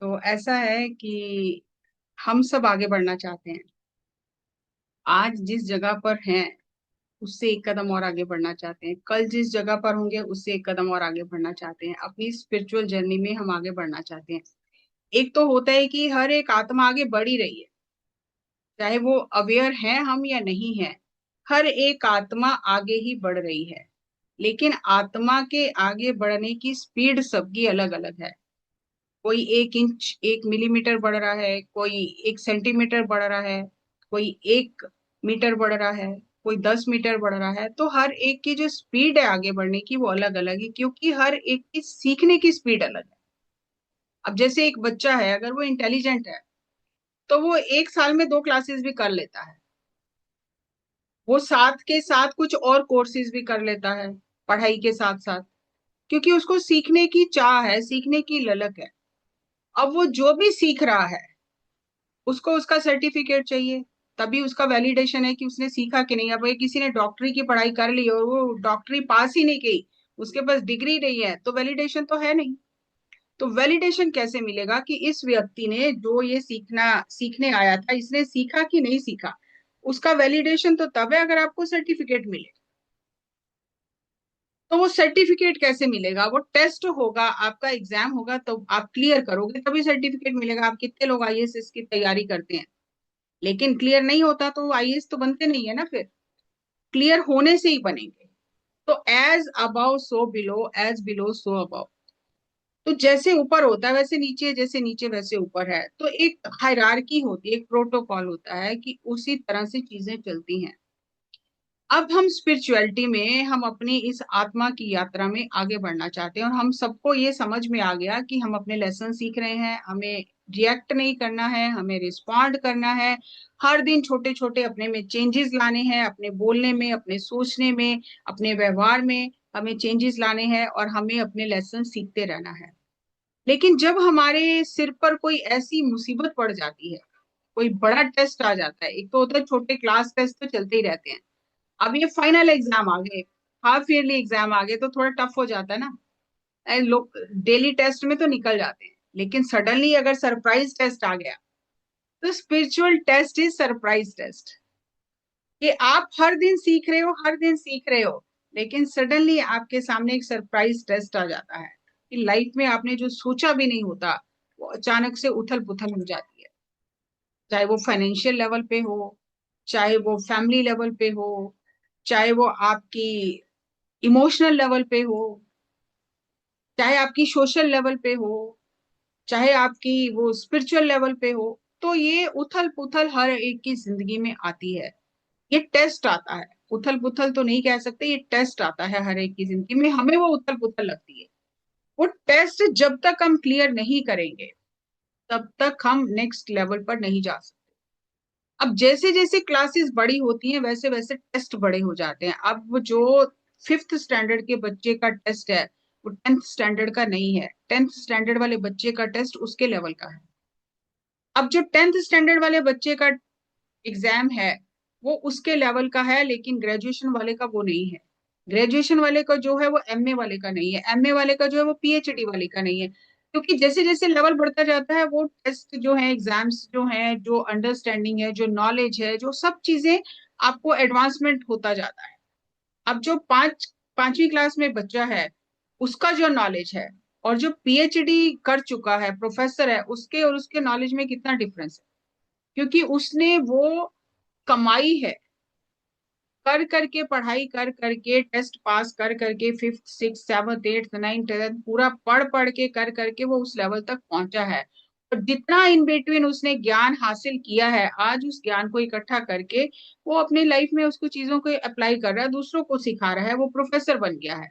तो ऐसा है कि हम सब आगे बढ़ना चाहते हैं। आज जिस जगह पर हैं उससे एक कदम और आगे बढ़ना चाहते हैं, कल जिस जगह पर होंगे उससे एक कदम और आगे बढ़ना चाहते हैं, अपनी स्पिरिचुअल जर्नी में हम आगे बढ़ना चाहते हैं। एक तो होता है कि हर एक आत्मा आगे बढ़ ही रही है, चाहे वो अवेयर है हम या नहीं है। हर एक आत्मा आगे ही बढ़ रही है, लेकिन आत्मा के आगे बढ़ने की स्पीड सबकी अलग अलग है। कोई 1 इंच 1 मिलीमीटर बढ़ रहा है, कोई 1 सेंटीमीटर बढ़ रहा है, कोई 1 मीटर बढ़ रहा है, कोई 10 मीटर बढ़ रहा है। तो हर एक की जो स्पीड है आगे बढ़ने की वो अलग अलग है, क्योंकि हर एक की सीखने की स्पीड अलग है। अब जैसे एक बच्चा है, अगर वो इंटेलिजेंट है तो वो 1 साल में 2 क्लासेस भी कर लेता है। वो साथ के साथ कुछ और कोर्सेज भी कर लेता है पढ़ाई के साथ साथ, क्योंकि उसको सीखने की चाह है, सीखने की ललक है। अब वो जो भी सीख रहा है उसको उसका सर्टिफिकेट चाहिए, तभी उसका वैलिडेशन है कि उसने सीखा कि नहीं। अब ये किसी ने डॉक्टरी की पढ़ाई कर ली और वो डॉक्टरी पास ही नहीं की, उसके पास डिग्री नहीं है, तो वैलिडेशन तो है नहीं। तो वैलिडेशन कैसे मिलेगा कि इस व्यक्ति ने जो ये सीखने आया था इसने सीखा कि नहीं सीखा? उसका वैलिडेशन तो तब है अगर आपको सर्टिफिकेट मिले। तो वो सर्टिफिकेट कैसे मिलेगा? वो टेस्ट होगा, आपका एग्जाम होगा, तो आप क्लियर करोगे तभी सर्टिफिकेट मिलेगा। आप कितने लोग आईएएस की तैयारी करते हैं, लेकिन क्लियर नहीं होता तो आईएएस तो बनते नहीं है ना। फिर क्लियर होने से ही बनेंगे। तो as above so below, as below so above. तो जैसे ऊपर होता है वैसे नीचे, जैसे नीचे वैसे ऊपर है। तो एक हायरार्की होती है, एक प्रोटोकॉल होता है कि उसी तरह से चीजें चलती हैं। अब हम स्पिरिचुअलिटी में हम अपनी इस आत्मा की यात्रा में आगे बढ़ना चाहते हैं, और हम सबको ये समझ में आ गया कि हम अपने लेसन सीख रहे हैं। हमें रिएक्ट नहीं करना है, हमें रिस्पॉन्ड करना है। हर दिन छोटे छोटे अपने में चेंजेस लाने हैं, अपने बोलने में, अपने सोचने में, अपने व्यवहार में हमें चेंजेस लाने हैं, और हमें अपने लेसन सीखते रहना है। लेकिन जब हमारे सिर पर कोई ऐसी मुसीबत पड़ जाती है, कोई बड़ा टेस्ट आ जाता है, एक तो होता है छोटे क्लास टेस्ट तो चलते ही रहते हैं, अब ये फाइनल एग्जाम आ गए, हाफ ईयरली एग्जाम आ गए, तो थोड़ा टफ हो जाता है ना। लोग डेली टेस्ट में तो निकल जाते हैं, लेकिन सडनली अगर सरप्राइज टेस्ट आ गया, तो spiritual test is surprise test. कि आप हर दिन सीख रहे हो, हर दिन सीख रहे हो, लेकिन सडनली आपके सामने एक सरप्राइज टेस्ट आ जाता है कि लाइफ में आपने जो सोचा भी नहीं होता वो अचानक से उथल पुथल हो जाती है। चाहे वो फाइनेंशियल लेवल पे हो, चाहे वो फैमिली लेवल पे हो, चाहे वो आपकी इमोशनल लेवल पे हो, चाहे आपकी सोशल लेवल पे हो, चाहे आपकी वो स्पिरिचुअल लेवल पे हो। तो ये उथल पुथल हर एक की जिंदगी में आती है। ये टेस्ट आता है, उथल पुथल तो नहीं कह सकते, ये टेस्ट आता है हर एक की जिंदगी में, हमें वो उथल पुथल लगती है। वो टेस्ट जब तक हम क्लियर नहीं करेंगे तब तक हम नेक्स्ट लेवल पर नहीं जा सकते। अब जैसे जैसे क्लासेस बड़ी होती हैं वैसे वैसे टेस्ट बड़े हो जाते हैं। अब वो जो 5th स्टैंडर्ड के बच्चे का टेस्ट है वो 10th स्टैंडर्ड का नहीं है, 10th स्टैंडर्ड वाले बच्चे का टेस्ट उसके लेवल का है। अब जो 10th स्टैंडर्ड वाले बच्चे का एग्जाम है वो उसके लेवल का है, लेकिन ग्रेजुएशन वाले का वो नहीं है। ग्रेजुएशन वाले का जो है वो एमए वाले का नहीं है, एमए वाले का जो है वो पीएचडी वाले का नहीं है। क्योंकि जैसे जैसे लेवल बढ़ता जाता है वो टेस्ट जो है, एग्जाम्स जो है, जो अंडरस्टैंडिंग है, जो नॉलेज है, जो सब चीजें आपको एडवांसमेंट होता जाता है। अब जो पांचवी क्लास में बच्चा है उसका जो नॉलेज है, और जो पीएचडी कर चुका है प्रोफेसर है उसके, और उसके नॉलेज में कितना डिफरेंस है। क्योंकि उसने वो कमाई है, कर करके, पढ़ाई कर करके, टेस्ट पास कर करके, 5th 6th 7th 8th 9th 10th पूरा पढ़ पढ़ के, कर करके वो उस लेवल तक पहुंचा है। और जितना इन बिटवीन उसने ज्ञान हासिल किया है, आज उस ज्ञान को इकट्ठा करके वो अपनी लाइफ में उसको चीजों को अप्लाई कर रहा है, दूसरों को सिखा रहा है, वो प्रोफेसर बन गया है।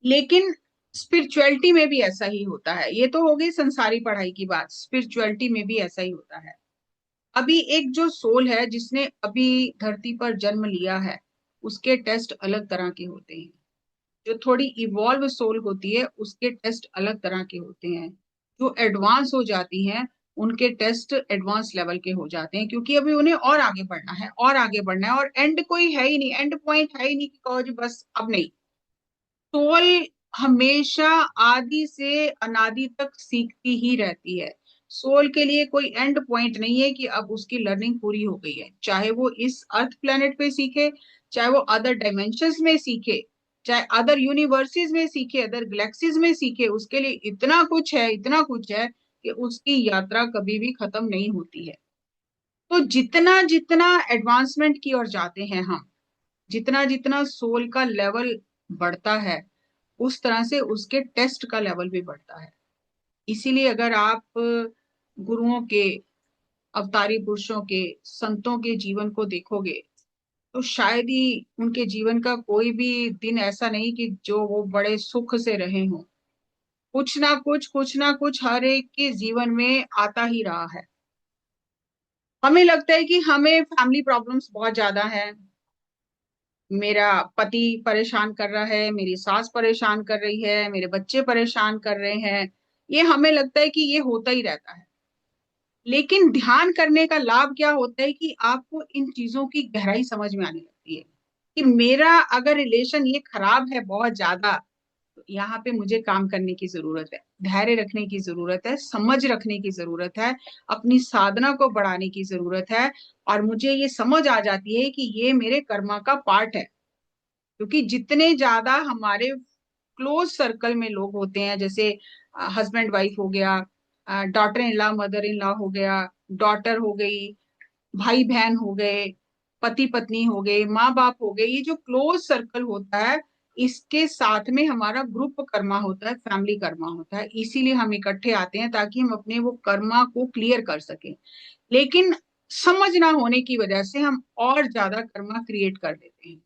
लेकिन स्पिरिचुअलिटी में भी ऐसा ही होता है। ये तो हो गई संसारी पढ़ाई की बात, स्पिरिचुअलिटी में भी ऐसा ही होता है। अभी एक जो सोल है जिसने अभी धरती पर जन्म लिया है उसके टेस्ट अलग तरह के होते हैं। जो थोड़ी इवॉल्व सोल होती है उसके टेस्ट अलग तरह के होते हैं। जो एडवांस हो जाती हैं उनके टेस्ट एडवांस लेवल के हो जाते हैं, क्योंकि अभी उन्हें और आगे बढ़ना है, और आगे बढ़ना है, और एंड कोई है ही नहीं, एंड पॉइंट है ही नहीं कि कहो जी बस अब नहीं। सोल हमेशा आदि से अनादि तक सीखती ही रहती है। सोल के लिए कोई एंड पॉइंट नहीं है कि अब उसकी लर्निंग पूरी हो गई है, चाहे वो इस अर्थ प्लेनेट पे सीखे, चाहे वो अदर डायमेंशंस में सीखे, चाहे अदर यूनिवर्सिस में सीखे, अदर गैलेक्सीज में सीखे, उसके लिए इतना कुछ है, इतना कुछ है कि उसकी यात्रा कभी भी खत्म नहीं होती है। तो जितना जितना एडवांसमेंट की ओर जाते हैं हम, जितना जितना सोल का लेवल बढ़ता है, उस तरह से उसके टेस्ट का लेवल भी बढ़ता है। इसीलिए अगर आप गुरुओं के, अवतारी पुरुषों के, संतों के जीवन को देखोगे, तो शायद ही उनके जीवन का कोई भी दिन ऐसा नहीं कि जो वो बड़े सुख से रहे हों। कुछ ना कुछ हर एक के जीवन में आता ही रहा है। हमें लगता है कि हमें फैमिली प्रॉब्लम्स बहुत ज्यादा है, मेरा पति परेशान कर रहा है, मेरी सास परेशान कर रही है, मेरे बच्चे परेशान कर रहे हैं, ये हमें लगता है कि ये होता ही रहता है। लेकिन ध्यान करने का लाभ क्या होता है कि आपको इन चीजों की गहराई समझ में आने लगती है कि मेरा अगर रिलेशन ये खराब है बहुत ज्यादा, तो यहाँ पे मुझे काम करने की जरूरत है, धैर्य रखने की जरूरत है, समझ रखने की जरूरत है, अपनी साधना को बढ़ाने की जरूरत है। और मुझे ये समझ आ जाती है कि ये मेरे कर्मा का पार्ट है। क्योंकि जितने ज्यादा हमारे क्लोज सर्कल में लोग होते हैं, जैसे हस्बैंड वाइफ हो गया, daughter in law mother in law हो गया, डॉटर हो गई, भाई बहन हो गए, पति पत्नी हो गए, माँ बाप हो गए, ये जो क्लोज सर्कल होता है, इसके साथ में हमारा ग्रुप कर्मा होता है, फैमिली कर्मा होता है। इसीलिए हम इकट्ठे आते हैं ताकि हम अपने वो कर्मा को क्लियर कर सकें। लेकिन समझ ना होने की वजह से हम और ज्यादा कर्मा क्रिएट कर देते हैं,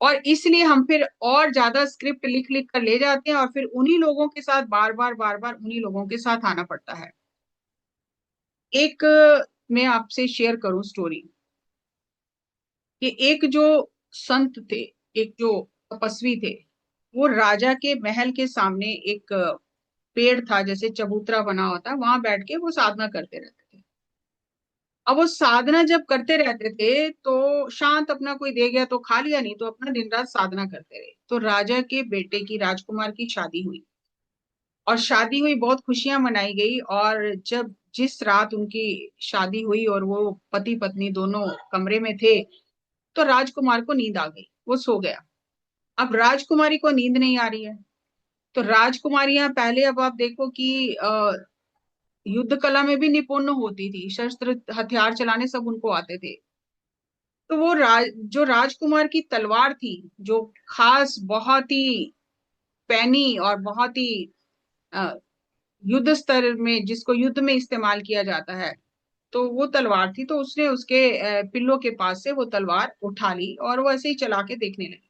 और इसलिए हम फिर और ज्यादा स्क्रिप्ट लिख लिख कर ले जाते हैं, और फिर उन्हीं लोगों के साथ बार बार उन्हीं लोगों के साथ आना पड़ता है। एक मैं आपसे शेयर करूं स्टोरी, कि एक जो संत थे, एक जो तपस्वी थे, वो राजा के महल के सामने एक पेड़ था, जैसे चबूतरा बना होता है, वहां बैठ के वो साधना करते रहते थे। अब वो साधना जब करते रहते थे तो शांत, अपना कोई दे गया तो खा लिया, नहीं तो अपना दिन रात साधना करते रहे। तो राजा के बेटे की, राजकुमार की शादी हुई, और शादी हुई, बहुत खुशियां मनाई गई। और जब जिस रात उनकी शादी हुई और वो पति पत्नी दोनों कमरे में थे, तो राजकुमार को नींद आ गई, वो सो गया। अब राजकुमारी को नींद नहीं आ रही है। तो राजकुमारियां पहले, अब आप देखो कि युद्ध कला में भी निपुण होती थी, शस्त्र हथियार चलाने सब उनको आते थे। तो वो जो राजकुमार की तलवार थी, जो खास बहुत ही पैनी और बहुत ही युद्ध स्तर में, जिसको युद्ध में इस्तेमाल किया जाता है, तो वो तलवार थी। तो उसने उसके पिल्लो के पास से वो तलवार उठा ली और वो ऐसे ही चला के देखने लगी।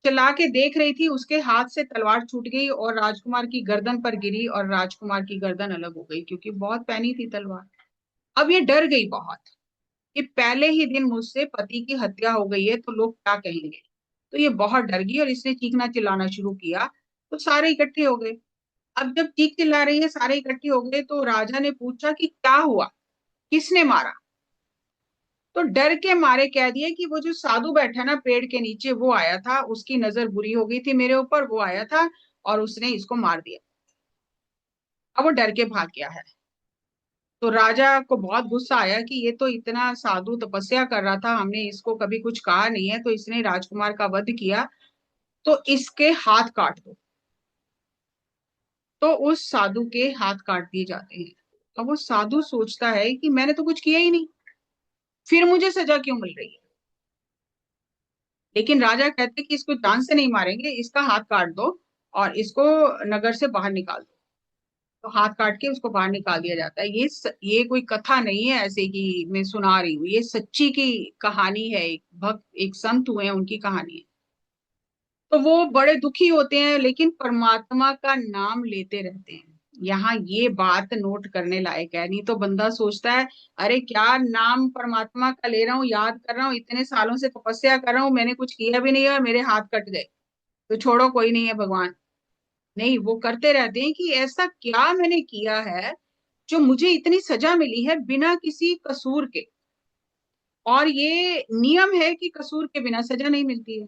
चला के देख रही थी, उसके हाथ से तलवार छूट गई और राजकुमार की गर्दन पर गिरी, और राजकुमार की गर्दन अलग हो गई, क्योंकि बहुत पैनी थी तलवार। अब ये डर गई बहुत कि पहले ही दिन मुझसे पति की हत्या हो गई है, तो लोग क्या कहेंगे। तो ये बहुत डर गई और इसने चीखना चिल्लाना शुरू किया। तो सारे इकट्ठे हो गए। अब जब चीख चिल्ला रही है, सारे इकट्ठे हो गए, तो राजा ने पूछा कि क्या हुआ, किसने मारा। तो डर के मारे कह दिए कि वो जो साधु बैठा ना पेड़ के नीचे, वो आया था, उसकी नजर बुरी हो गई थी मेरे ऊपर, वो आया था और उसने इसको मार दिया। अब वो डर के भाग गया है। तो राजा को बहुत गुस्सा आया कि ये तो इतना साधु तपस्या कर रहा था, हमने इसको कभी कुछ कहा नहीं है, तो इसने राजकुमार का वध किया, तो इसके हाथ काट दो। तो उस साधु के हाथ काट दिए जाते हैं। अब वो साधु सोचता है कि मैंने तो कुछ किया ही नहीं, फिर मुझे सजा क्यों मिल रही है। लेकिन राजा कहते कि इसको जान से नहीं मारेंगे, इसका हाथ काट दो और इसको नगर से बाहर निकाल दो। तो हाथ काट के उसको बाहर निकाल दिया जाता है। ये कोई कथा नहीं है ऐसे कि मैं सुना रही हूँ, ये सच्ची की कहानी है, एक भक्त, एक संत हुए हैं, उनकी कहानी है। तो वो बड़े दुखी होते हैं, लेकिन परमात्मा का नाम लेते रहते हैं। यहाँ ये बात नोट करने लायक है, नहीं तो बंदा सोचता है अरे क्या नाम परमात्मा का ले रहा हूँ, याद कर रहा हूँ, इतने सालों से तपस्या कर रहा हूँ, मैंने कुछ किया भी नहीं है और मेरे हाथ कट गए, तो छोड़ो कोई नहीं है भगवान। नहीं, वो करते रहते हैं कि ऐसा क्या मैंने किया है जो मुझे इतनी सजा मिली है बिना किसी कसूर के। और ये नियम है कि कसूर के बिना सजा नहीं मिलती है।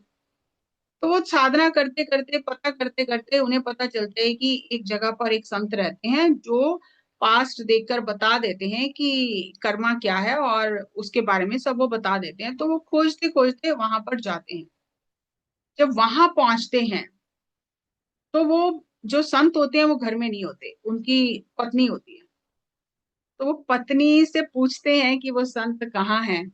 तो वो साधना करते करते, पता करते करते उन्हें पता चलता है कि एक जगह पर एक संत रहते हैं जो पास्ट देखकर बता देते हैं कि कर्मा क्या है, और उसके बारे में सब वो बता देते हैं। तो वो खोजते खोजते वहां पर जाते हैं। जब वहां पहुंचते हैं तो वो जो संत होते हैं वो घर में नहीं होते, उनकी पत्नी होती है। तो वो पत्नी से पूछते हैं कि वो संत कहाँ है।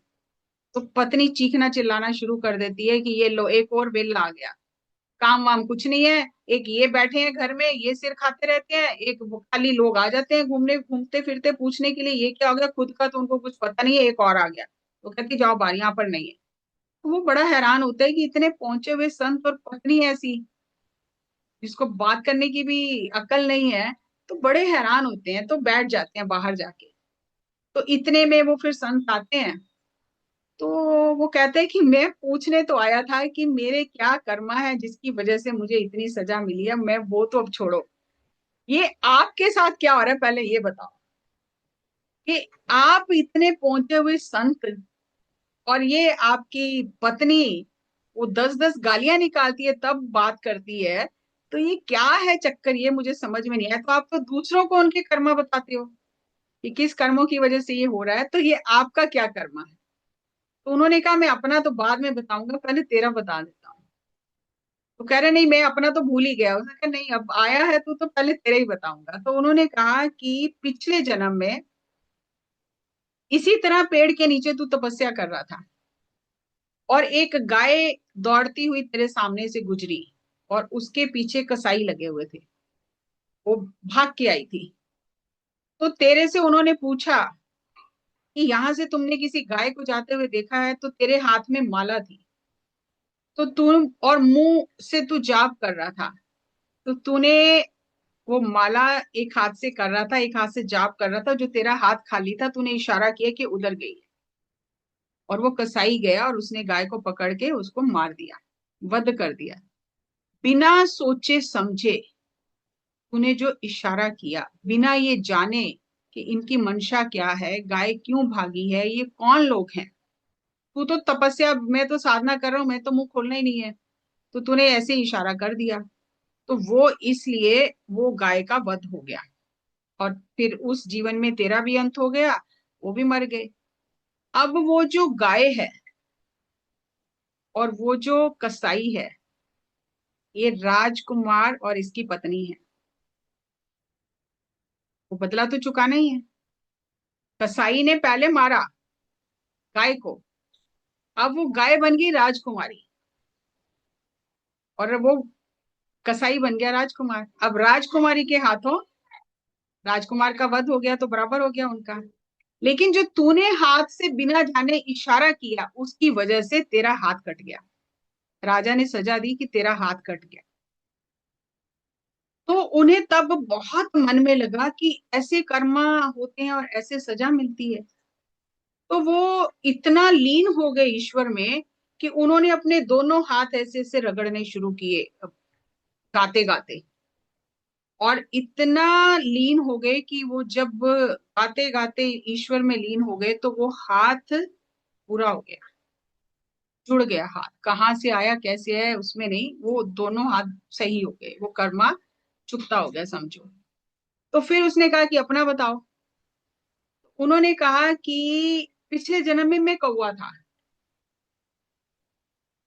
तो पत्नी चीखना चिल्लाना शुरू कर देती है कि ये लो, एक और बिल आ गया, काम वाम कुछ नहीं है। एक ये बैठे हैं घर में, ये सिर खाते रहते हैं, एक वो खाली लोग आ जाते हैं घूमने घूमते फिरते पूछने के लिए ये क्या हो गया, खुद का तो उनको कुछ पता नहीं है, एक और आ गया। वो कहती जाओ बाहर, यहाँ पर नहीं है। तो वो बड़ा हैरान होता है कि इतने पहुंचे हुए संत और पत्नी ऐसी जिसको बात करने की भी अकल नहीं है। तो बड़े हैरान होते हैं, तो बैठ जाते हैं बाहर जाके। तो इतने में वो फिर संत आते हैं। तो वो कहते हैं कि मैं पूछने तो आया था कि मेरे क्या कर्मा है जिसकी वजह से मुझे इतनी सजा मिली है, मैं वो तो अब छोड़ो, ये आपके साथ क्या हो रहा है पहले ये बताओ। कि आप इतने पहुंचे हुए संत, और ये आपकी पत्नी वो 10-10 गालियां निकालती है तब बात करती है। तो ये क्या है चक्कर, ये मुझे समझ में नहीं आया। तो आप तो दूसरों को उनके कर्मा बताते हो कि किस कर्मों की वजह से ये हो रहा है, तो ये आपका क्या कर्मा है। तो उन्होंने कहा मैं अपना तो बाद में बताऊंगा, पहले तेरा बता देता हूँ। तो कह रहे नहीं, मैं अपना तो भूल ही गया। उसने कहा नहीं, अब आया है तू तो पहले तेरे ही बताऊंगा। तो उन्होंने कहा कि पिछले जन्म में इसी तरह पेड़ के नीचे तू तपस्या कर रहा था, और एक गाय दौड़ती हुई तेरे सामने से गुजरी, और उसके पीछे कसाई लगे हुए थे, वो भाग के आई थी। तो तेरे से उन्होंने पूछा कि यहां से तुमने किसी गाय को जाते हुए देखा है, तो तेरे हाथ में माला थी। तो तू और मुंह से तू जाप कर रहा था, तो तूने वो माला एक हाथ से कर रहा था, एक हाथ से जाप कर रहा था, जो तेरा हाथ खाली था तूने इशारा किया कि उधर गई है। और वो कसाई गया और उसने गाय को पकड़ के उसको मार दिया, वध कर दिया। बिना सोचे समझे तूने जो इशारा किया, बिना ये जाने कि इनकी मंशा क्या है, गाय क्यों भागी है, ये कौन लोग हैं। तू तो तपस्या, मैं तो साधना कर रहा हूं, मैं तो मुंह खोलना ही नहीं है, तो तूने ऐसे इशारा कर दिया। तो वो इसलिए वो गाय का वध हो गया, और फिर उस जीवन में तेरा भी अंत हो गया, वो भी मर गए। अब वो जो गाय है और वो जो कसाई है, ये राजकुमार और इसकी पत्नी है। वो बदला तो चुकाना ही है। कसाई ने पहले मारा गाय को, अब वो गाय बन गई राजकुमारी, और वो कसाई बन गया राजकुमार। अब राजकुमारी के हाथों राजकुमार का वध हो गया, तो बराबर हो गया उनका। लेकिन जो तूने हाथ से बिना जाने इशारा किया, उसकी वजह से तेरा हाथ कट गया। राजा ने सजा दी कि तेरा हाथ कट गया। तो उन्हें तब बहुत मन में लगा कि ऐसे कर्म होते हैं और ऐसे सजा मिलती है। तो वो इतना लीन हो गए ईश्वर में कि उन्होंने अपने दोनों हाथ ऐसे ऐसे रगड़ने शुरू किए गाते गाते। और इतना लीन हो गए कि वो जब गाते गाते ईश्वर में लीन हो गए, तो वो हाथ पूरा हो गया, जुड़ गया। हाथ कहाँ से आया कैसे है उसमें नहीं, वो दोनों हाथ सही हो गए, वो कर्मा चुकता हो गया समझो। तो फिर उसने कहा कि अपना बताओ। उन्होंने कहा कि पिछले जन्म में मैं कौवा था,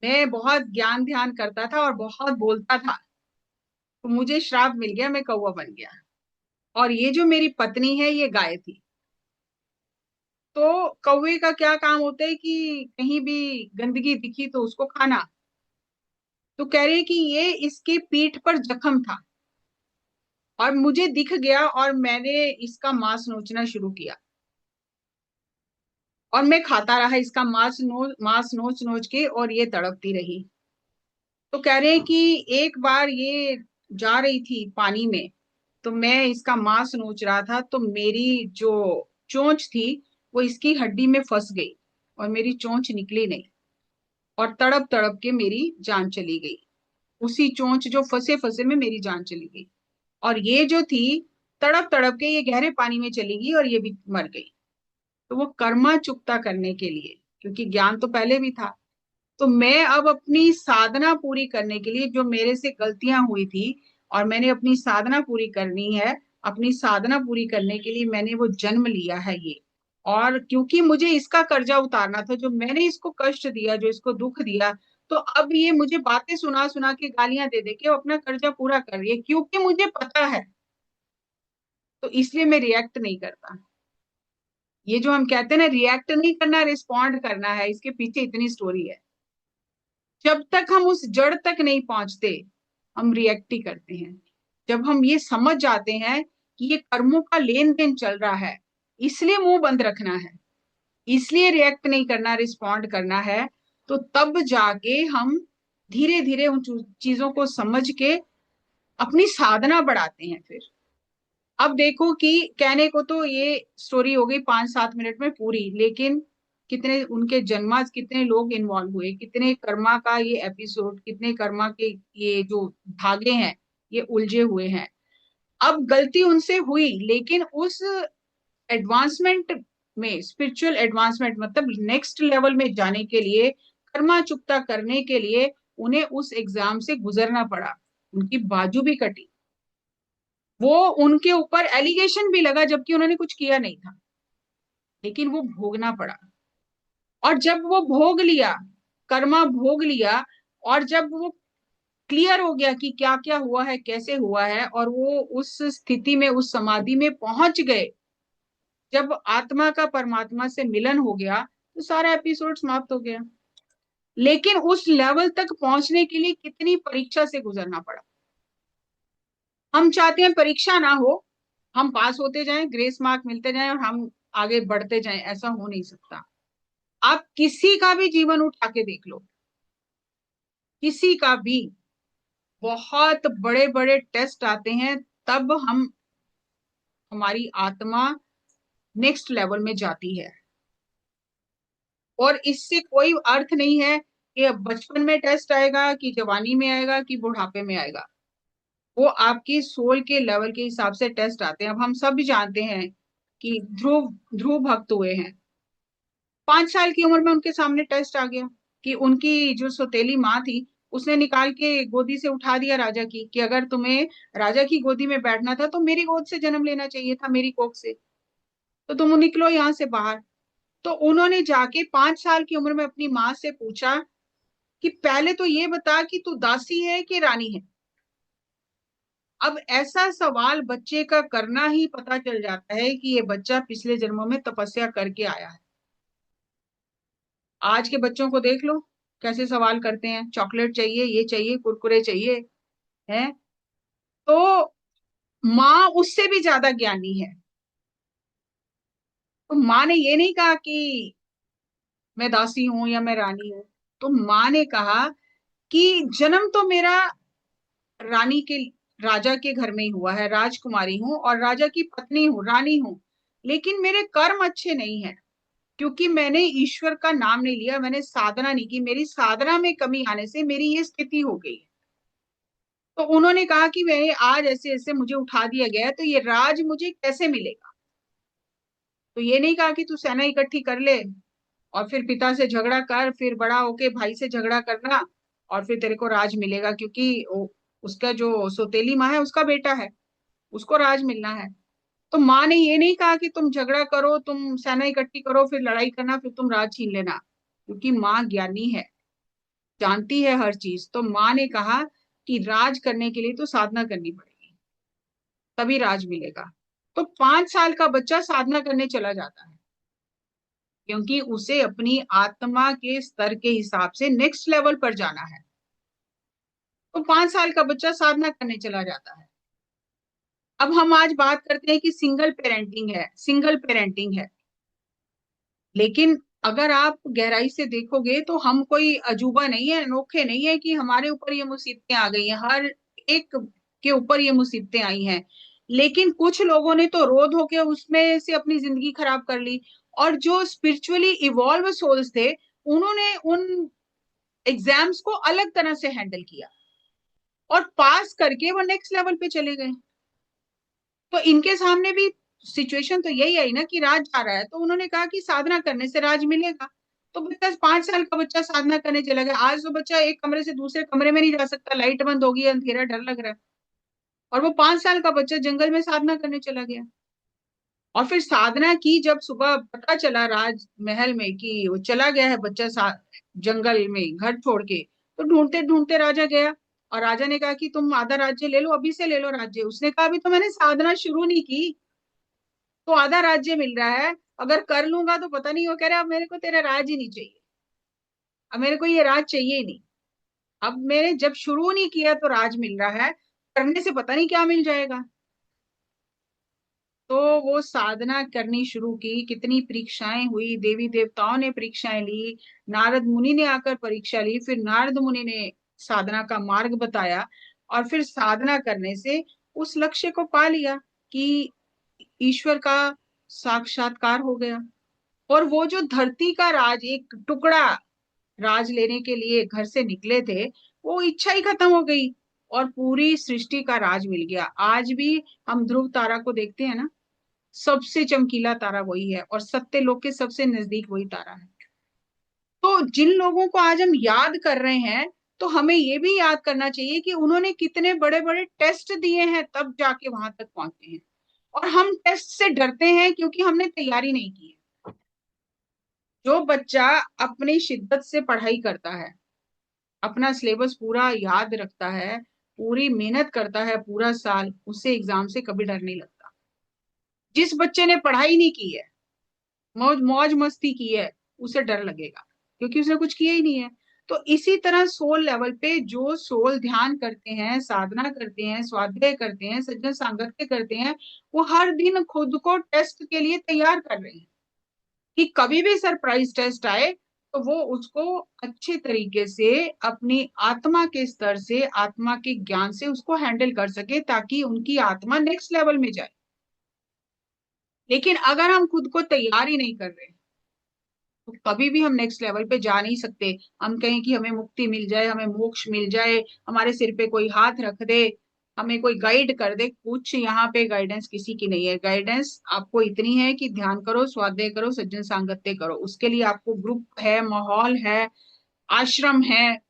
मैं बहुत ज्ञान ध्यान करता था और बहुत बोलता था, तो मुझे श्राप मिल गया, मैं कौवा बन गया। और ये जो मेरी पत्नी है ये गाय थी। तो कौवे का क्या काम होता है कि कहीं भी गंदगी दिखी तो उसको खाना। तो कह रही है कि ये इसके पीठ पर जख्म था, और मुझे दिख गया, और मैंने इसका मांस नोचना शुरू किया, और मैं खाता रहा इसका मांस नोच नोच के, और ये तड़पती रही। तो कह रहे हैं कि एक बार ये जा रही थी पानी में, तो मैं इसका मांस नोच रहा था, तो मेरी जो चोंच थी वो इसकी हड्डी में फंस गई, और मेरी चोंच निकली नहीं, और तड़प तड़प के मेरी जान चली गई। उसी चोंच जो फंसे फंसे में मेरी जान चली गई। और ये जो थी, तड़प तड़प के ये गहरे पानी में चली गई, और ये भी मर गई। तो वो कर्मा चुकता करने के लिए, क्योंकि ज्ञान तो पहले भी था, तो मैं अब अपनी साधना पूरी करने के लिए, जो मेरे से गलतियां हुई थी और मैंने अपनी साधना पूरी करनी है, अपनी साधना पूरी करने के लिए मैंने वो जन्म लिया है ये। और क्योंकि मुझे इसका कर्जा उतारना था, जो मैंने इसको कष्ट दिया, जो इसको दुख दिया, तो अब ये मुझे बातें सुना सुना के, गालियां दे दे के वो अपना कर्जा पूरा कर रही है, क्योंकि मुझे पता है। तो इसलिए मैं रिएक्ट नहीं करता। ये जो हम कहते हैं ना, रिएक्ट नहीं करना, रिस्पॉन्ड करना है, इसके पीछे इतनी स्टोरी है। जब तक हम उस जड़ तक नहीं पहुंचते, हम रिएक्ट ही करते हैं। जब हम ये समझ जाते हैं कि ये कर्मों का लेन देन चल रहा है, इसलिए मुंह बंद रखना है, इसलिए रिएक्ट नहीं करना, रिस्पॉन्ड करना है, तो तब जाके हम धीरे धीरे उन चीजों को समझ के अपनी साधना बढ़ाते हैं फिर। अब देखो कि कहने को तो ये स्टोरी हो गई 5-7 मिनट में पूरी, लेकिन कितने उनके जन्माज, कितने लोग इन्वॉल्व हुए, कितने कर्मा का ये एपिसोड, कितने कर्मा के ये जो धागे हैं ये उलझे हुए हैं। अब गलती उनसे हुई, लेकिन उस एडवांसमेंट में, स्पिरिचुअल एडवांसमेंट मतलब नेक्स्ट लेवल में जाने के लिए, कर्मा चुकता करने के लिए उन्हें उस एग्जाम से गुजरना पड़ा। उनकी बाजू भी कटी, वो उनके ऊपर एलिगेशन भी लगा जबकि उन्होंने कुछ किया नहीं था, लेकिन वो भोगना पड़ा। और जब वो भोग लिया, कर्मा भोग लिया, और जब वो क्लियर हो गया कि क्या क्या हुआ है, कैसे हुआ है, और वो उस स्थिति में, उस समाधि में पहुंच गए, जब आत्मा का परमात्मा से मिलन हो गया, तो सारा एपिसोड समाप्त हो गया। लेकिन उस लेवल तक पहुंचने के लिए कितनी परीक्षा से गुजरना पड़ा। हम चाहते हैं परीक्षा ना हो, हम पास होते जाएं, ग्रेस मार्क मिलते जाएं और हम आगे बढ़ते जाएं। ऐसा हो नहीं सकता। आप किसी का भी जीवन उठा के देख लो, किसी का भी, बहुत बड़े बड़े टेस्ट आते हैं, तब हमारी आत्मा नेक्स्ट लेवल में जाती है। और इससे कोई अर्थ नहीं है कि अब बचपन में टेस्ट आएगा, कि जवानी में आएगा, कि बुढ़ापे में आएगा। वो आपकी सोल के लेवल के हिसाब से टेस्ट आते हैं। अब हम सब भी जानते हैं कि ध्रुव ध्रुव भक्त हुए हैं, 5 साल की उम्र में उनके सामने टेस्ट आ गया कि उनकी जो सौतेली माँ थी, उसने निकाल के गोदी से उठा दिया राजा की, कि अगर तुम्हें राजा की गोदी में बैठना था तो मेरी गोद से जन्म लेना चाहिए था, मेरी कोख से, तो तुम निकलो यहाँ से बाहर। तो उन्होंने जाके 5 साल की उम्र में अपनी माँ से पूछा कि पहले तो ये बता कि तू दासी है कि रानी है। अब ऐसा सवाल बच्चे का करना ही पता चल जाता है कि ये बच्चा पिछले जन्मों में तपस्या करके आया है। आज के बच्चों को देख लो कैसे सवाल करते हैं, चॉकलेट चाहिए, ये चाहिए, कुरकुरे चाहिए, है। तो माँ उससे भी ज्यादा ज्ञानी है। तो माँ ने ये नहीं कहा कि मैं दासी हूं या मैं रानी हूं। तो माँ ने कहा कि जन्म तो मेरा रानी के, राजा के घर में ही हुआ है, राजकुमारी हूँ और राजा की पत्नी हूँ, रानी हूँ, लेकिन मेरे कर्म अच्छे नहीं है, क्योंकि मैंने ईश्वर का नाम नहीं लिया, मैंने साधना नहीं की, मेरी साधना में कमी आने से मेरी ये स्थिति हो गई है। तो उन्होंने कहा कि मैं आज ऐसे ऐसे मुझे उठा दिया गया है, तो ये राज मुझे कैसे मिलेगा। तो ये नहीं कहा कि तू सेना इकट्ठी कर ले और फिर पिता से झगड़ा कर, फिर बड़ा होके भाई से झगड़ा करना और फिर तेरे को राज मिलेगा, क्योंकि उसका जो सौतेली माँ है उसका बेटा है, उसको राज मिलना है। तो माँ ने ये नहीं कहा कि तुम झगड़ा करो, तुम सेना इकट्ठी करो, फिर लड़ाई करना, फिर तुम राज छीन लेना, क्योंकि माँ ज्ञानी है, जानती है हर चीज। तो माँ ने कहा कि राज करने के लिए तो साधना करनी पड़ेगी, तभी राज मिलेगा। तो 5 साल का बच्चा साधना करने चला जाता है, क्योंकि उसे अपनी आत्मा के स्तर के हिसाब से नेक्स्ट लेवल पर जाना है। तो 5 साल का बच्चा साधना करने चला जाता है। अब हम आज बात करते हैं कि सिंगल पेरेंटिंग है, सिंगल पेरेंटिंग है, लेकिन अगर आप गहराई से देखोगे तो हम कोई अजूबा नहीं है, अनोखे नहीं है कि हमारे ऊपर ये मुसीबतें आ गई हैं, हर एक के ऊपर ये मुसीबतें आई हैं। लेकिन कुछ लोगों ने तो रो धो के उसमें से अपनी जिंदगी खराब कर ली, और जो स्पिरिचुअली इवॉल्व सोल्स थे, उन्होंने उन एग्जाम्स को अलग तरह से हैंडल किया और पास करके वो नेक्स्ट लेवल पे चले गए। तो इनके सामने भी सिचुएशन तो यही आई ना कि राज आ रहा है, तो उन्होंने कहा कि साधना करने से राज मिलेगा। तो बच्चा 5 साल का बच्चा साधना करने चला गया, आज तो बच्चा एक कमरे से दूसरे कमरे में नहीं जा सकता, लाइट बंद होगी, अंधेरा, डर लग रहा है, और वो 5 साल का बच्चा जंगल में साधना करने चला गया। और फिर साधना की, जब सुबह पता चला राजमहल में कि वो चला गया है बच्चा जंगल में घर छोड़ के, तो ढूंढते ढूंढते राजा गया, और राजा ने कहा कि तुम आधा राज्य ले लो, अभी से ले लो राज्य। उसने कहा अभी तो मैंने साधना शुरू नहीं की, तो आधा राज्य मिल रहा है, अगर कर लूंगा तो पता नहीं। वो कह रहा अब मेरे को तेरा राज ही नहीं चाहिए, अब मेरे को ये राज चाहिए ही नहीं, अब मैंने जब शुरू नहीं किया तो राज मिल रहा है, करने से पता नहीं क्या मिल जाएगा। तो वो साधना करनी शुरू की, कितनी परीक्षाएं हुई, देवी देवताओं ने परीक्षाएं ली, नारद मुनि ने आकर परीक्षा ली, फिर नारद मुनि ने साधना का मार्ग बताया, और फिर साधना करने से उस लक्ष्य को पा लिया कि ईश्वर का साक्षात्कार हो गया। और वो जो धरती का राज, एक टुकड़ा राज लेने के लिए घर से निकले थे, वो इच्छा ही खत्म हो गई, और पूरी सृष्टि का राज मिल गया। आज भी हम ध्रुव तारा को देखते हैं ना, सबसे चमकीला तारा वही है, और सत्यलोक के सबसे नजदीक वही तारा है। तो जिन लोगों को आज हम याद कर रहे हैं, तो हमें ये भी याद करना चाहिए कि उन्होंने कितने बड़े बड़े टेस्ट दिए हैं, तब जाके वहां तक पहुंचे हैं। और हम टेस्ट से डरते हैं क्योंकि हमने तैयारी नहीं की है। जो बच्चा अपनी शिद्दत से पढ़ाई करता है, अपना सिलेबस पूरा याद रखता है, पूरी मेहनत करता है पूरा साल, उससे एग्जाम से कभी डर नहीं लगता। जिस बच्चे ने पढ़ाई नहीं की है, मौज मौज मस्ती की है, उसे डर लगेगा, क्योंकि उसने कुछ किया ही नहीं है। तो इसी तरह सोल लेवल पे जो सोल ध्यान करते हैं, साधना करते हैं, स्वाध्याय करते हैं, सज्जन सांगत्य करते हैं, वो हर दिन खुद को टेस्ट के लिए तैयार कर रहे हैं कि कभी भी सरप्राइज टेस्ट आए तो वो उसको अच्छे तरीके से अपनी आत्मा के स्तर से, आत्मा के ज्ञान से उसको हैंडल कर सके, ताकि उनकी आत्मा नेक्स्ट लेवल में जाए। लेकिन अगर हम खुद को तैयार ही नहीं कर रहे, तो कभी भी हम नेक्स्ट लेवल पे जा नहीं सकते। हम कहें कि हमें मुक्ति मिल जाए, हमें मोक्ष मिल जाए, हमारे सिर पे कोई हाथ रख दे, हमें कोई गाइड कर दे, कुछ यहाँ पे गाइडेंस किसी की नहीं है। गाइडेंस आपको इतनी है कि ध्यान करो, स्वाध्याय करो, सज्जन सांगत्य करो, उसके लिए आपको ग्रुप है, माहौल है, आश्रम है,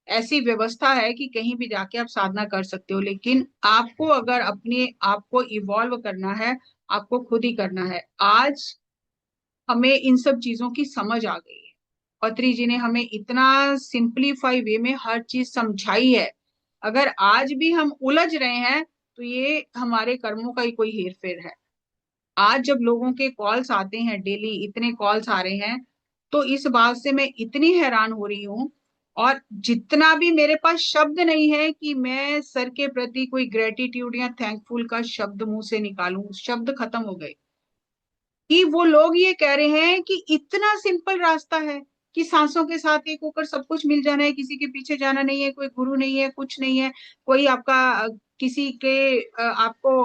ऐसी व्यवस्था है कि कहीं भी जाके आप साधना कर सकते हो। लेकिन आपको अगर अपने आप को इवॉल्व करना है, आपको खुद ही करना है। आज हमें इन सब चीजों की समझ आ गई है, पत्री जी ने हमें इतना सिंपलीफाई वे में हर चीज समझाई है। अगर आज भी हम उलझ रहे हैं, तो ये हमारे कर्मों का ही कोई हेर फेर है। आज जब लोगों के कॉल्स आते हैं, डेली इतने कॉल्स आ रहे हैं, तो इस बात से मैं इतनी हैरान हो रही हूँ। और जितना भी मेरे पास शब्द नहीं है कि मैं सर के प्रति कोई ग्रेटिट्यूड या थैंकफुल का शब्द मुंह से निकालूं, शब्द खत्म हो गए। कि वो लोग ये कह रहे हैं कि इतना सिंपल रास्ता है कि सांसों के साथ एक होकर सब कुछ मिल जाना है, किसी के पीछे जाना नहीं है, कोई गुरु नहीं है, कुछ नहीं है, कोई आपका किसी के आपको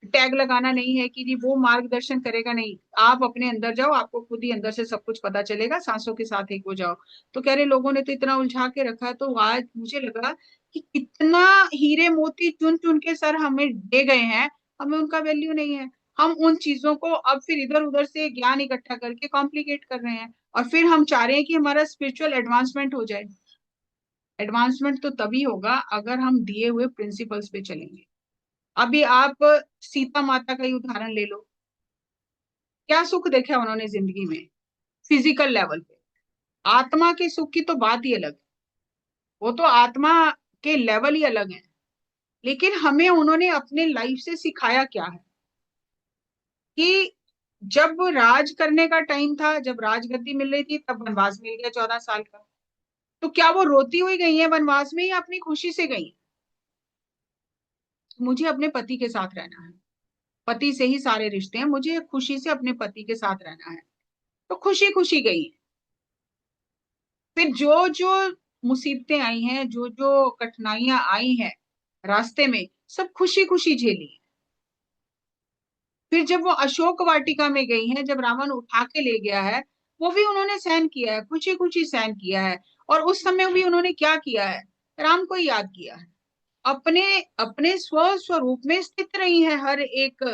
टैग लगाना नहीं है कि जी वो मार्गदर्शन करेगा, नहीं, आप अपने अंदर जाओ, आपको खुद ही अंदर से सब कुछ पता चलेगा, सांसों के साथ एक हो जाओ। तो कह रहे लोगों ने तो इतना उलझा के रखा है। तो आज मुझे लगा कि कितना हीरे मोती चुन चुन के सर हमें दे गए हैं, हमें उनका वैल्यू नहीं है। हम उन चीजों को अब फिर इधर उधर से ज्ञान इकट्ठा करके कॉम्प्लिकेट कर रहे हैं, और फिर हम चाह रहे हैं कि हमारा स्पिरिचुअल एडवांसमेंट हो जाए। एडवांसमेंट तो तभी होगा अगर हम दिए हुए प्रिंसिपल्स पे चलेंगे। अभी आप सीता माता का ही उदाहरण ले लो, क्या सुख देखा उन्होंने जिंदगी में, फिजिकल लेवल पे। आत्मा के सुख की तो बात ही अलग है, वो तो आत्मा के लेवल ही अलग है। लेकिन हमें उन्होंने अपने लाइफ से सिखाया क्या है कि जब राज करने का टाइम था, जब राजगद्दी मिल रही थी, तब वनवास मिल गया 14 साल का। तो क्या वो रोती हुई गई है वनवास में, या अपनी खुशी से गई? मुझे अपने पति के साथ रहना है, पति से ही सारे रिश्ते हैं, मुझे खुशी से अपने पति के साथ रहना है, तो खुशी खुशी गई है। फिर जो जो मुसीबतें आई हैं, जो जो कठिनाइयां आई हैं रास्ते में, सब खुशी खुशी झेली। फिर जब वो अशोक वाटिका में गई हैं, जब रावण उठा के ले गया है, वो भी उन्होंने सहन किया है, खुशी खुशी सहन किया है। और उस समय भी उन्होंने क्या किया है? राम को ही याद किया है, अपने अपने स्व स्वरूप में स्थित रही है हर एक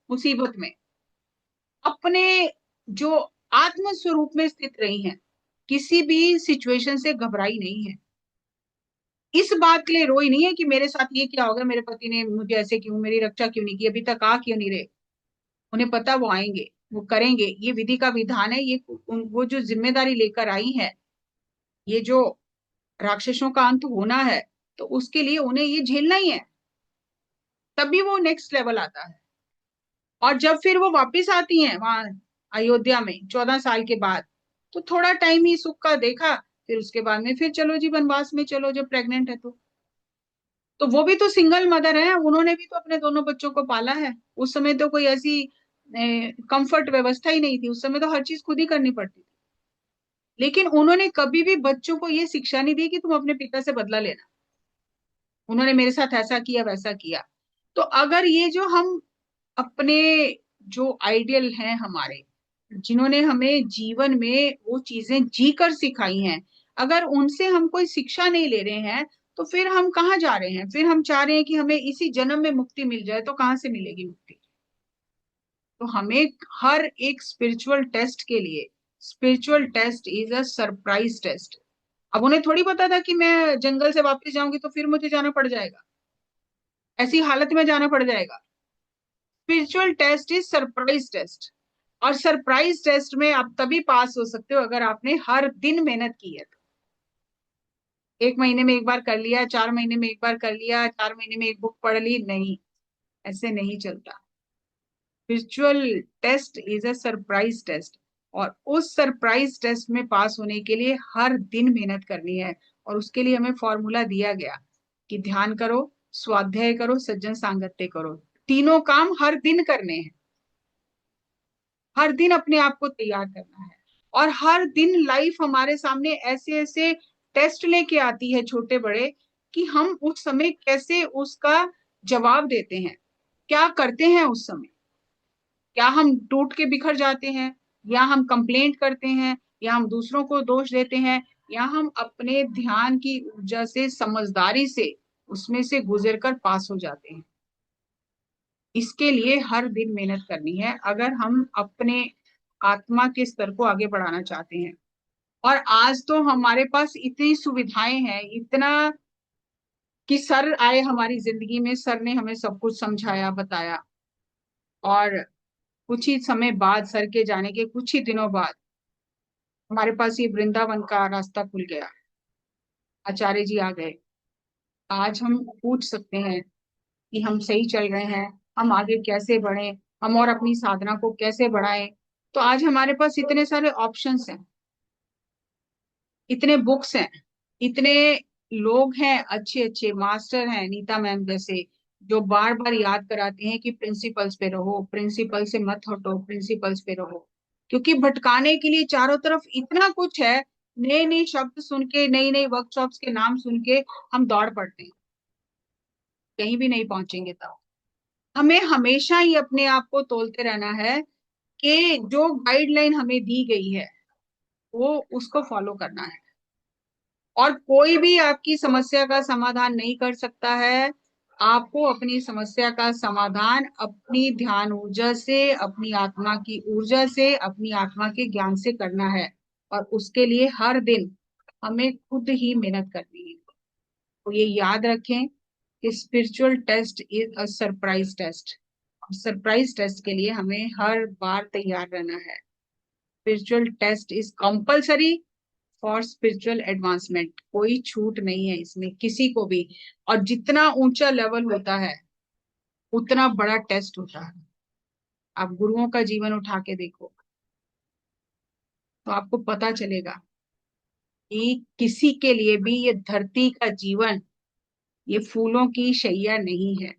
मुसीबत में। अपने जो आत्म स्वरूप में स्थित रही हैं, किसी भी सिचुएशन से घबराई नहीं है, इस बात के लिए रोई नहीं है कि मेरे साथ ये क्या हो गया, मेरे पति ने मुझे ऐसे क्यों, मेरी रक्षा क्यों नहीं की, अभी तक आ क्यों नहीं रहे। उन्हें पता वो आएंगे, वो करेंगे, ये विधि का विधान है, ये वो जो जिम्मेदारी लेकर आई है, ये जो राक्षसों का अंत होना है, तो उसके लिए उन्हें ये झेलना ही है, तभी वो नेक्स्ट लेवल आता है। और जब फिर वो वापिस आती हैं वहां अयोध्या में 14 साल के बाद, तो थोड़ा टाइम ही सुख का देखा, फिर उसके बाद में फिर चलो जी वनवास में चलो, जब प्रेग्नेंट है तो वो भी तो सिंगल मदर है, उन्होंने भी तो अपने दोनों बच्चों को पाला है। उस समय तो कोई ऐसी कंफर्ट व्यवस्था ही नहीं थी, उस समय तो हर चीज खुद ही करनी पड़ती थी। लेकिन उन्होंने कभी भी बच्चों को ये शिक्षा नहीं दी कि तुम अपने पिता से बदला लेना, उन्होंने मेरे साथ ऐसा किया वैसा किया। तो अगर ये जो हम अपने जो आइडियल हैं हमारे, जिन्होंने हमें जीवन में वो चीजें जी कर सिखाई हैं, अगर उनसे हम कोई शिक्षा नहीं ले रहे हैं, तो फिर हम कहाँ जा रहे हैं? फिर हम चाह रहे हैं कि हमें इसी जन्म में मुक्ति मिल जाए, तो कहाँ से मिलेगी मुक्ति? तो हमें हर एक स्पिरिचुअल टेस्ट के लिए, spiritual test is a surprise test. अब उन्हें थोड़ी पता था कि मैं जंगल से वापस जाऊंगी तो फिर मुझे जाना पड़ जाएगा, ऐसी हालत में जाना पड़ जाएगा। Spiritual test is surprise test, और सरप्राइज टेस्ट में आप तभी पास हो सकते हो अगर आपने हर दिन मेहनत की है। एक महीने में एक बार कर लिया, 4 महीने में एक बार कर लिया, 4 महीने में एक बुक पढ़ ली, नहीं, ऐसे नहीं चलता। Spiritual test is a surprise test, और उस सरप्राइज टेस्ट में पास होने के लिए हर दिन मेहनत करनी है। और उसके लिए हमें फॉर्मूला दिया गया कि ध्यान करो, स्वाध्याय करो, सज्जन सांगत्य करो, तीनों काम हर दिन करने हैं। हर दिन अपने आप को तैयार करना है, और हर दिन लाइफ हमारे सामने ऐसे ऐसे टेस्ट लेके आती है छोटे बड़े, कि हम उस समय कैसे उसका जवाब देते हैं, क्या करते हैं उस समय। क्या हम टूट के बिखर जाते हैं, या हम कंप्लेंट करते हैं, या हम दूसरों को दोष देते हैं, या हम अपने ध्यान की ऊर्जा से, समझदारी से उसमें से गुजर कर पास हो जाते हैं। इसके लिए हर दिन मेहनत करनी है अगर हम अपने आत्मा के स्तर को आगे बढ़ाना चाहते हैं। और आज तो हमारे पास इतनी सुविधाएं हैं, इतना, कि सर आए हमारी जिंदगी में, सर ने हमें सब कुछ समझाया बताया। और कुछ ही समय बाद, सर के जाने के कुछ ही दिनों बाद, हमारे पास ये वृंदावन का रास्ता खुल गया, आचार्य जी आ गए। आज हम पूछ सकते हैं कि हम सही चल रहे हैं, हम आगे कैसे बढ़े, हम और अपनी साधना को कैसे बढ़ाएं। तो आज हमारे पास इतने सारे ऑप्शंस हैं, इतने बुक्स हैं, इतने लोग हैं, अच्छे अच्छे मास्टर हैं, नीता मैम जैसे, जो बार बार याद कराते हैं कि प्रिंसिपल्स पे रहो, प्रिंसिपल से मत हटो, प्रिंसिपल्स पे रहो। क्योंकि भटकाने के लिए चारों तरफ इतना कुछ है, नए नए शब्द सुन के, नई नई वर्कशॉप्स के नाम सुन के हम दौड़ पड़ते हैं, कहीं भी नहीं पहुंचेंगे। तब हमें हमेशा ही अपने आप को तोलते रहना है कि जो गाइडलाइन हमें दी गई है वो उसको फॉलो करना है। और कोई भी आपकी समस्या का समाधान नहीं कर सकता है। आपको अपनी समस्या का समाधान अपनी ध्यान ऊर्जा से, अपनी आत्मा की ऊर्जा से, अपनी आत्मा के ज्ञान से करना है। और उसके लिए हर दिन हमें खुद ही मेहनत करनी है। तो ये याद रखें कि spiritual test is a surprise test. Surprise test के लिए हमें हर बार तैयार रहना है। Spiritual test is compulsory for spiritual advancement, कोई छूट नहीं है इसमें किसी को भी। और जितना ऊंचा लेवल होता है उतना बड़ा टेस्ट होता है। आप गुरुओं का जीवन उठा के देखो तो आपको पता चलेगा कि किसी के लिए भी ये धरती का जीवन ये फूलों की शैया नहीं है।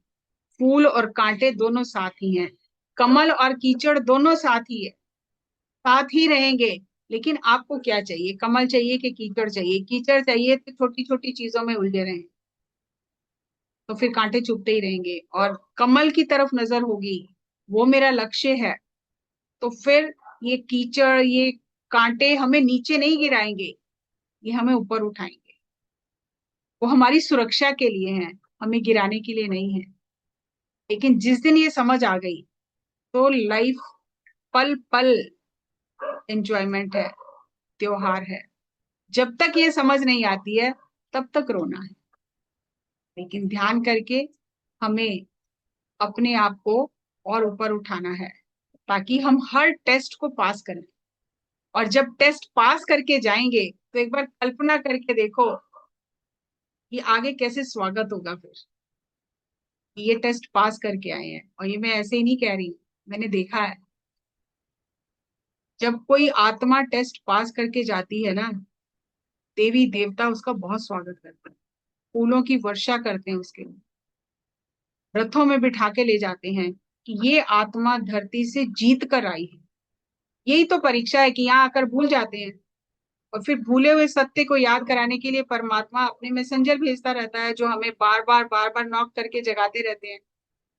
फूल और कांटे दोनों साथ ही हैं, कमल और कीचड़ दोनों साथ ही है, साथ ही रहेंगे। लेकिन आपको क्या चाहिए? कमल चाहिए कि कीचड़ चाहिए? कीचड़ चाहिए तो छोटी छोटी चीजों में उलझे रहें, तो फिर कांटे चुभते ही रहेंगे। और कमल की तरफ नजर होगी, वो मेरा लक्ष्य है, तो फिर ये कीचड़, ये कांटे हमें नीचे नहीं गिराएंगे, ये हमें ऊपर उठाएंगे। वो हमारी सुरक्षा के लिए हैं, हमें गिराने के लिए नहीं है। लेकिन जिस दिन ये समझ आ गई, तो लाइफ पल पल एंजॉयमेंट है, त्योहार है। जब तक ये समझ नहीं आती है तब तक रोना है, लेकिन ध्यान करके हमें अपने आप को और ऊपर उठाना है ताकि हम हर टेस्ट को पास करें। और जब टेस्ट पास करके जाएंगे तो एक बार कल्पना करके देखो कि आगे कैसे स्वागत होगा फिर, कि ये टेस्ट पास करके आए हैं। और ये मैं ऐसे ही नहीं कह रही, मैंने देखा है जब कोई आत्मा टेस्ट पास करके जाती है ना, देवी देवता उसका बहुत स्वागत करते हैं, फूलों की वर्षा करते हैं उसके लिए, रथों में बिठा के ले जाते हैं कि ये आत्मा धरती से जीत कर आई है। यही तो परीक्षा है कि यहाँ आकर भूल जाते हैं, और फिर भूले हुए सत्य को याद कराने के लिए परमात्मा अपने मैसेंजर भेजता रहता है, जो हमें बार बार नॉक करके जगाते रहते हैं।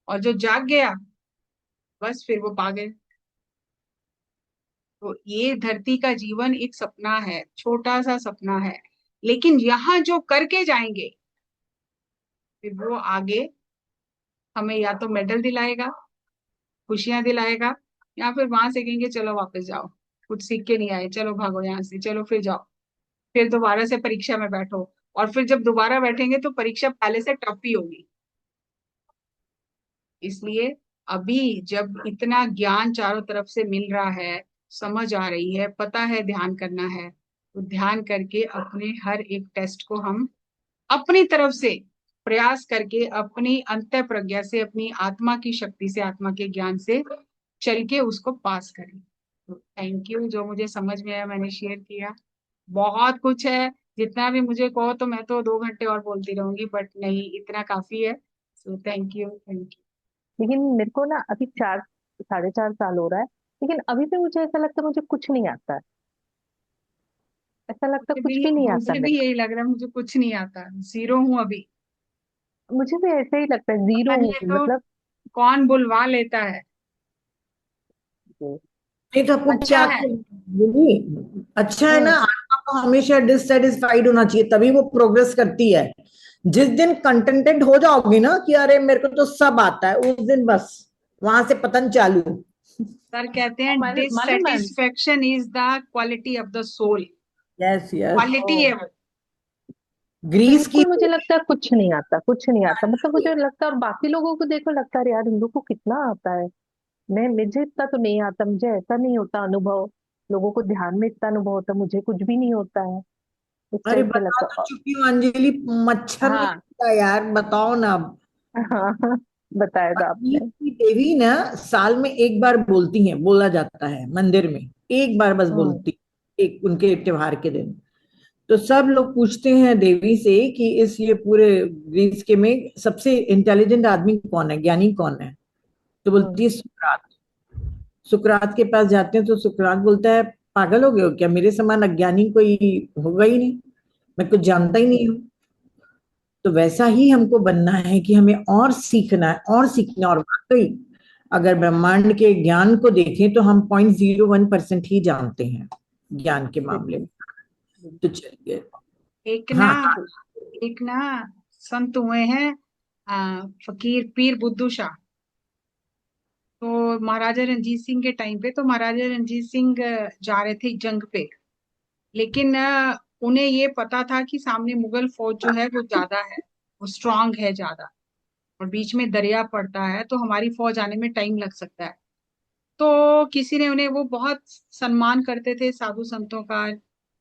और जो जाग गया बस फिर वो पा गए। तो ये धरती का जीवन एक सपना है, छोटा सा सपना है, लेकिन यहाँ जो करके जाएंगे फिर वो आगे हमें या तो मेडल दिलाएगा, खुशियां दिलाएगा, या फिर वहां से कहेंगे चलो वापस जाओ, कुछ सीख के नहीं आए, चलो भागो यहाँ से, चलो फिर जाओ, फिर दोबारा से परीक्षा में बैठो। और फिर जब दोबारा बैठेंगे तो परीक्षा पहले से टफ ही होगी। इसलिए अभी जब इतना ज्ञान चारों तरफ से मिल रहा है, समझ आ रही है, पता है ध्यान करना है, तो ध्यान करके अपने हर एक टेस्ट को हम अपनी तरफ से प्रयास करके, अपनी अंतः प्रज्ञा से, अपनी आत्मा की शक्ति से, आत्मा के ज्ञान से चल के उसको पास करें। तो थैंक यू, जो मुझे समझ में आया मैंने शेयर किया। बहुत कुछ है, जितना भी मुझे कहो तो मैं तो 2 घंटे और बोलती रहूंगी, बट नहीं, इतना काफी है। सो थैंक यू, थैंक लेकिन मेरे को ना अभी 4 साढ़े 4 साल हो रहा है, लेकिन अभी भी मुझे ऐसा लगता है मुझे कुछ नहीं आता है। ऐसा लगता है यू। कुछ भी नहीं आता मुझे मेरे भी यही लग रहा है, मुझे कुछ नहीं आता, जीरो हूँ अभी। को। मुझे भी ऐसा ही लगता है, जीरो हूँ पहले तो मतलब। कौन बुलवा लेता है। नहीं तो आपको अच्छा क्या है। नहीं अच्छा है ना, हम्म। आत्मा को हमेशा डिससेटिस्फाइड होना चाहिए, तभी वो प्रोग्रेस करती है। जिस दिन कंटेंटेड हो जाओगी ना कि अरे मेरे को तो सब आता है, उस दिन बस वहां से पतन चालू। सर कहते हैं मालूम है। Dissatisfaction is the quality of the soul. Yes yes. Quality है वो। ग्रीस की बिल्कुल मुझे लगता है कुछ नहीं आता, कुछ नहीं आता, मतलब मुझे लगता है। और बाकी लोगों को देखो, लगता है यार इन लोगों को कितना आता है। मुझे इतना तो नहीं आता, मुझे ऐसा नहीं होता अनुभव। लोगों को ध्यान में इतना अनुभव होता है, मुझे कुछ भी नहीं होता है। इस अरे टाइप से बता लगता तो है। चुकी हूँ अंजलि, मच्छर नहीं हाँ। आता यार, बताओ ना अब। हाँ। बताया था ग्रीस आपने। की देवी ना साल में एक बार बोलती हैं, बोला जाता है मंदिर में, एक बार बस हम्म। बोलती, एक उनके त्योहार के दिन। तो सब लोग पूछते हैं देवी से कि इस ये पूरे ग्रीस के में सबसे इंटेलिजेंट आदमी कौन है, ज्ञानी कौन है। तो हम्म। बोलती है सुकरात। सुकरात के पास जाते हैं तो सुकरात बोलता है पागल हो गए हो क्या, मेरे समान अज्ञानी कोई होगा ही नहीं, मैं कुछ जानता ही नहीं हूँ। तो वैसा ही हमको बनना है कि हमें और सीखना है, और सीखना। और वाकई अगर ब्रह्मांड के ज्ञान को देखें तो हम 0.01% ही जानते हैं ज्ञान के मामले बिल्कुल। में। तो चलिए। एक ना, हाँ। एक ना संत हुए हैं, फकीर पीर बुद्धू शाह। तो महाराजा रणजीत सिंह के टाइम पे, तो महाराजा रणजीत सिंह जा रहे थे जंग पे, लेकिन उन्हें ये पता था कि सामने मुगल फौज जो है वो ज्यादा है, वो स्ट्रांग है ज्यादा, और बीच में दरिया पड़ता है तो हमारी फौज आने में टाइम लग सकता है। तो किसी ने उन्हें, वो बहुत सम्मान करते थे साधु संतों का,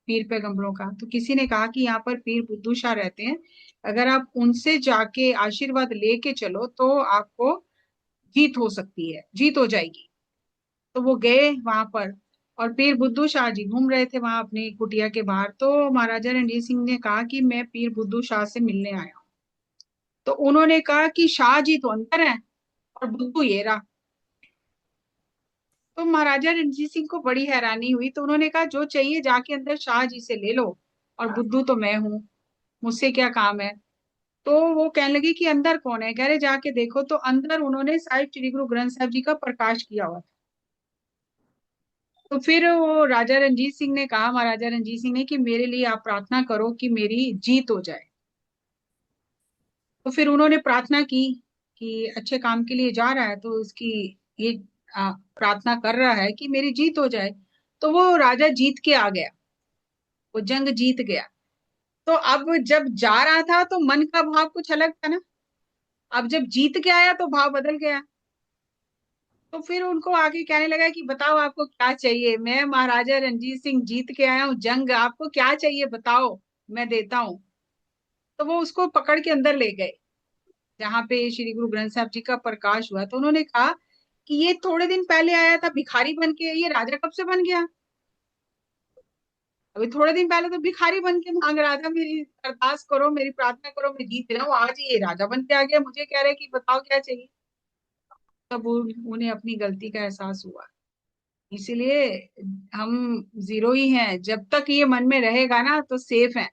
पीर पैगंबरों का, तो किसी ने कहा कि यहाँ पर पीर बुद्धू शाह रहते हैं, अगर आप उनसे जाके आशीर्वाद लेके चलो तो आपको जीत हो सकती है, जीत हो जाएगी। तो वो गए वहां पर, और पीर बुद्धू शाह जी घूम रहे थे वहां अपनी कुटिया के बाहर। तो महाराजा रणजीत सिंह ने कहा कि मैं पीर बुद्धू शाह से मिलने आया हूँ। तो उन्होंने कहा कि शाह जी तो अंदर हैं और बुद्धू ये रहा। तो महाराजा रणजीत सिंह को बड़ी हैरानी हुई, तो उन्होंने कहा जो चाहिए जाके अंदर शाह जी से ले लो, और बुद्धू तो मैं हूँ, मुझसे क्या काम है। तो वो कहने लगे कि अंदर कौन है, कह रहे जाके देखो। तो अंदर उन्होंने साहिब श्री गुरु ग्रंथ साहब जी का प्रकाश किया हुआ था। तो फिर वो राजा रणजीत सिंह ने कहा, महाराजा रणजीत सिंह ने, कि मेरे लिए आप प्रार्थना करो कि मेरी जीत हो जाए। तो फिर उन्होंने प्रार्थना की कि अच्छे काम के लिए जा रहा है तो उसकी ये प्रार्थना कर रहा है कि मेरी जीत हो जाए। तो वो राजा जीत के आ गया, वो जंग जीत गया। तो अब जब जा रहा था तो मन का भाव कुछ अलग था ना, अब जब जीत के आया तो भाव बदल गया। तो फिर उनको आके कहने लगा कि बताओ आपको क्या चाहिए, मैं महाराजा रणजीत सिंह जीत के आया हूँ जंग, आपको क्या चाहिए बताओ, मैं देता हूँ। तो वो उसको पकड़ के अंदर ले गए जहाँ पे श्री गुरु ग्रंथ साहब जी का प्रकाश हुआ। तो उन्होंने कहा कि ये थोड़े दिन पहले आया था भिखारी बन के, ये राजा कब से बन गया? अभी थोड़े दिन पहले तो भिखारी बन के मांग रहा था, मेरी अरदास करो, मेरी प्रार्थना करो, मैं जीत रहा हूँ, आज ये राजा बन के आ गया, मुझे कह रहे कि बताओ क्या चाहिए। तब उन्हें अपनी गलती का एहसास हुआ। इसीलिए हम जीरो ही हैं, जब तक ये मन में रहेगा ना तो सेफ है।